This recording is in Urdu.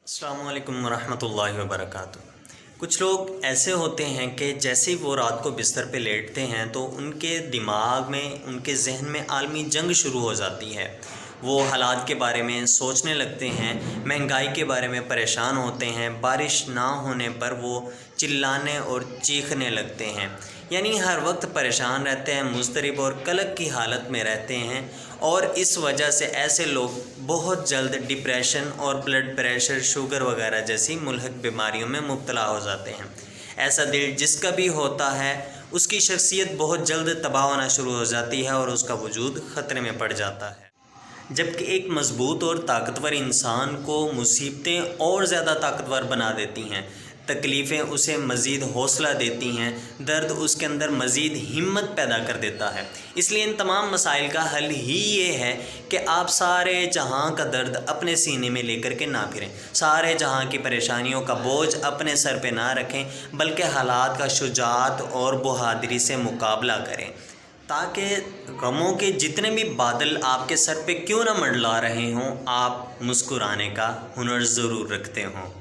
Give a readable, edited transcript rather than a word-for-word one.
السلام علیکم ورحمۃ اللہ وبرکاتہ۔ کچھ لوگ ایسے ہوتے ہیں کہ جیسے ہی وہ رات کو بستر پہ لیٹتے ہیں تو ان کے دماغ میں، ان کے ذہن میں عالمی جنگ شروع ہو جاتی ہے۔ وہ حالات کے بارے میں سوچنے لگتے ہیں، مہنگائی کے بارے میں پریشان ہوتے ہیں، بارش نہ ہونے پر وہ چلانے اور چیخنے لگتے ہیں، یعنی ہر وقت پریشان رہتے ہیں، مضطرب اور قلق کی حالت میں رہتے ہیں۔ اور اس وجہ سے ایسے لوگ بہت جلد ڈپریشن اور بلڈ پریشر، شوگر وغیرہ جیسی ملحق بیماریوں میں مبتلا ہو جاتے ہیں۔ ایسا دل جس کا بھی ہوتا ہے اس کی شخصیت بہت جلد تباہ ہونا شروع ہو جاتی ہے اور اس کا وجود خطرے میں پڑ جاتا ہے۔ جبکہ ایک مضبوط اور طاقتور انسان کو مصیبتیں اور زیادہ طاقتور بنا دیتی ہیں، تکلیفیں اسے مزید حوصلہ دیتی ہیں، درد اس کے اندر مزید ہمت پیدا کر دیتا ہے۔ اس لیے ان تمام مسائل کا حل ہی یہ ہے کہ آپ سارے جہاں کا درد اپنے سینے میں لے کر کے نہ پھریں، سارے جہاں کی پریشانیوں کا بوجھ اپنے سر پہ نہ رکھیں، بلکہ حالات کا شجاعت اور بہادری سے مقابلہ کریں، تاکہ غموں کے جتنے بھی بادل آپ کے سر پہ کیوں نہ منڈلا رہے ہوں، آپ مسکرانے کا ہنر ضرور رکھتے ہوں۔